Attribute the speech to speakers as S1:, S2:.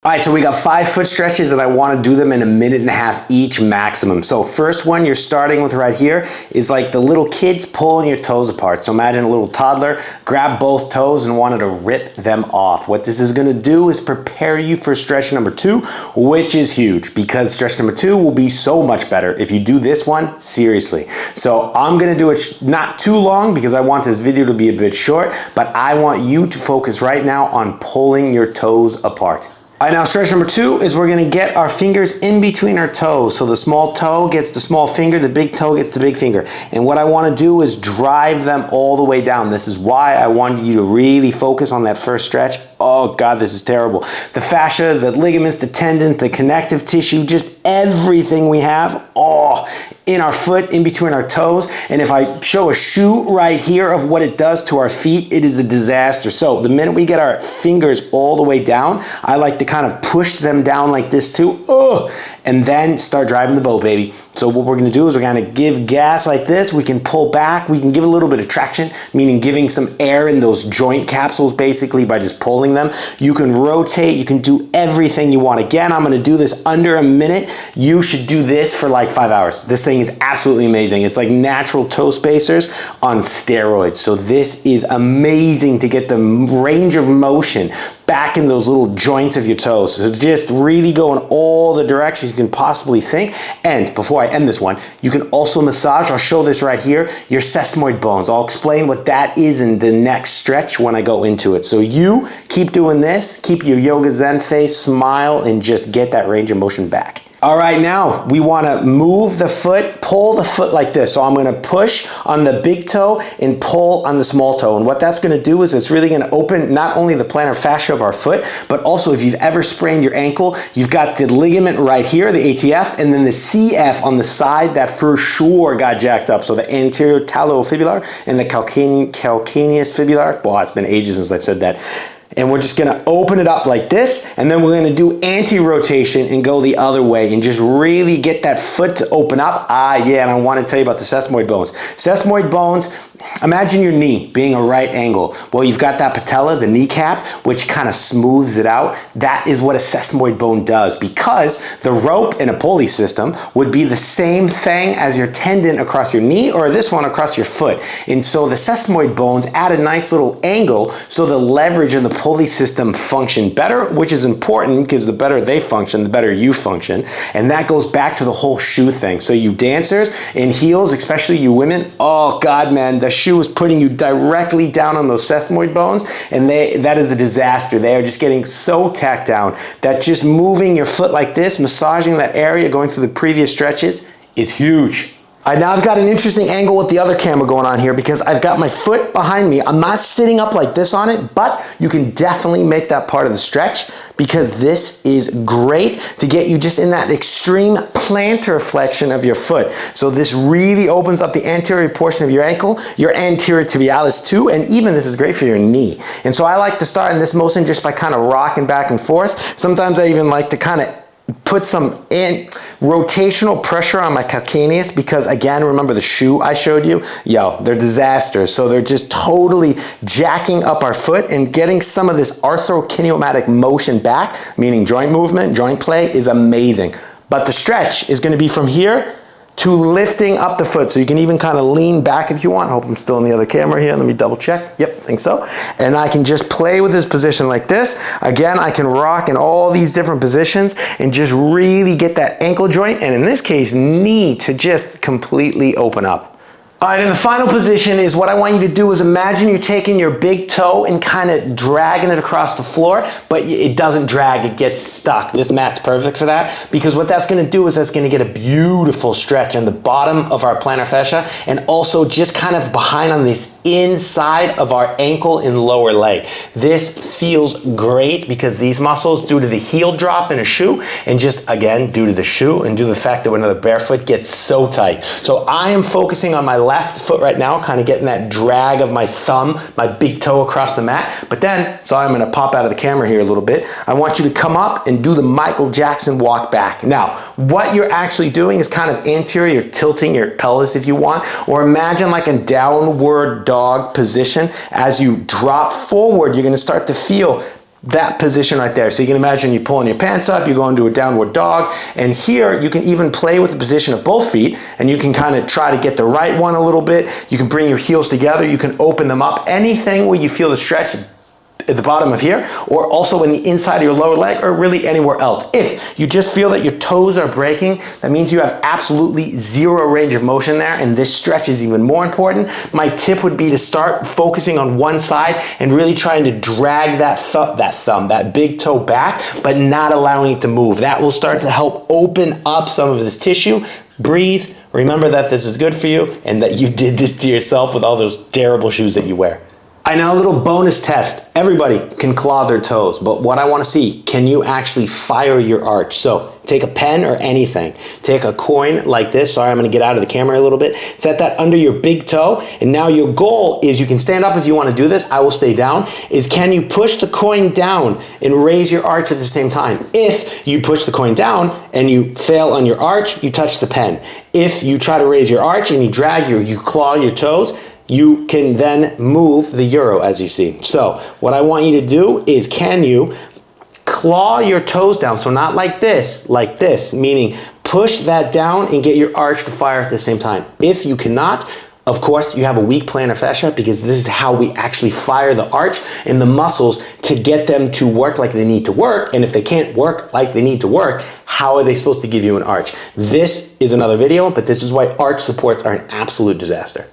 S1: All right, so we got 5 foot stretches and I want to do them in 1.5 minutes each maximum. So first one you're starting with right here is like the little kids pulling your toes apart. So imagine a little toddler, grab both toes and wanted to rip them off. What this is going to do is prepare you for stretch number 2, which is huge because stretch number 2 will be so much better if you do this one seriously. So I'm going to do it not too long because I want this video to be a bit short, but I want you to focus right now on pulling your toes apart. All right, now stretch number 2 is we're gonna get our fingers in between our toes. So the small toe gets the small finger, the big toe gets the big finger. And what I wanna do is drive them all the way down. This is why I want you to really focus on that first stretch. Oh God, this is terrible. The fascia, the ligaments, the tendons, the connective tissue, just everything we have, in our foot, in between our toes. And if I show a shoe right here of what it does to our feet, it is a disaster. So the minute we get our fingers all the way down, I like to kind of push them down like this too, and then start driving the boat, baby. So what we're gonna do is we're gonna give gas like this. We can pull back, we can give a little bit of traction, meaning giving some air in those joint capsules basically by just pulling them. You can rotate, you can do everything you want. Again, I'm gonna do this under 1 minute. You should do this for like 5 hours. This thing is absolutely amazing. It's like natural toe spacers on steroids. So this is amazing to get the range of motion back in those little joints of your toes. So just really go in all the directions you can possibly think. And before I end this one, you can also massage, I'll show this right here, your sesamoid bones. I'll explain what that is in the next stretch when I go into it. So you keep doing this, keep your yoga zen face, smile, and just get that range of motion back. All right, now we want to move the foot, pull the foot like this. So I'm going to push on the big toe and pull on the small toe. And what that's going to do is it's really going to open not only the plantar fascia of our foot, but also if you've ever sprained your ankle, you've got the ligament right here, the ATF, and then the CF on the side that for sure got jacked up. So the anterior talofibular and the calcaneus fibular. Well, it's been ages since I've said that. And we're just gonna open it up like this, and then we're gonna do anti-rotation and go the other way and just really get that foot to open up. Yeah, and I wanna tell you about the sesamoid bones. Sesamoid bones, imagine your knee being a right angle. Well, you've got that patella, the kneecap, which kind of smooths it out. That is what a sesamoid bone does, because the rope in a pulley system would be the same thing as your tendon across your knee or this one across your foot. And so the sesamoid bones add a nice little angle so the leverage in the pulley system function better, which is important because the better they function, the better you function. And that goes back to the whole shoe thing. So you dancers in heels, especially you women, oh God, man, the shoe is putting you directly down on those sesamoid bones, and that is a disaster. They are just getting so tacked down that just moving your foot like this, massaging that area, going through the previous stretches is huge. All right, now I've got an interesting angle with the other camera going on here because I've got my foot behind me. I'm not sitting up like this on it, but you can definitely make that part of the stretch because this is great to get you just in that extreme plantar flexion of your foot. So this really opens up the anterior portion of your ankle, your anterior tibialis too, and even this is great for your knee. And so I like to start in this motion just by kind of rocking back and forth. Sometimes I even like to kind of put some rotational pressure on my calcaneus because, again, remember the shoe I showed you? They're disasters. So they're just totally jacking up our foot, and getting some of this arthrokinematic motion back, meaning joint movement, joint play, is amazing. But the stretch is going to be from here to lifting up the foot. So you can even kind of lean back if you want. I hope I'm still in the other camera here. Let me double check. Yep, I think so. And I can just play with this position like this. Again, I can rock in all these different positions and just really get that ankle joint, and in this case, knee, to just completely open up. All right, and the final position is what I want you to do is imagine you're taking your big toe and kind of dragging it across the floor, but it doesn't drag, it gets stuck. This mat's perfect for that because what that's gonna do is that's gonna get a beautiful stretch on the bottom of our plantar fascia and also just kind of behind on this inside of our ankle and lower leg. This feels great because these muscles, due to the heel drop in a shoe, and just again, due to the shoe and due to the fact that we're another barefoot, gets so tight. So I am focusing on my left foot right now, kind of getting that drag of my thumb, my big toe across the mat. But then, sorry, I'm gonna pop out of the camera here a little bit. I want you to come up and do the Michael Jackson walk back. Now, what you're actually doing is kind of anterior, you're tilting your pelvis if you want, or imagine like a downward dog position. As you drop forward, you're gonna start to feel that position right there. So you can imagine you pulling your pants up, you go into a downward dog, and here you can even play with the position of both feet, and you can kind of try to get the right one a little bit. You can bring your heels together, you can open them up. Anything where you feel the stretch at the bottom of here, or also in the inside of your lower leg, or really anywhere else. If you just feel that your toes are breaking, that means you have absolutely zero range of motion there, and this stretch is even more important. My tip would be to start focusing on one side and really trying to drag that big toe back, but not allowing it to move. That will start to help open up some of this tissue. Breathe, remember that this is good for you, and that you did this to yourself with all those terrible shoes that you wear. I know, a little bonus test. Everybody can claw their toes, but what I want to see, can you actually fire your arch? So take a pen or anything. Take a coin like this. Sorry, I'm going to get out of the camera a little bit. Set that under your big toe, and now your goal is, you can stand up if you want to do this. I will stay down. Is, can you push the coin down and raise your arch at the same time? If you push the coin down and you fail on your arch, you touch the pen. If you try to raise your arch and you claw your toes, you can then move the euro, as you see. So what I want you to do is, can you claw your toes down? So not like this, meaning push that down and get your arch to fire at the same time. If you cannot, of course, you have a weak plantar fascia, because this is how we actually fire the arch and the muscles to get them to work like they need to work. And if they can't work like they need to work, how are they supposed to give you an arch? This is another video, but this is why arch supports are an absolute disaster.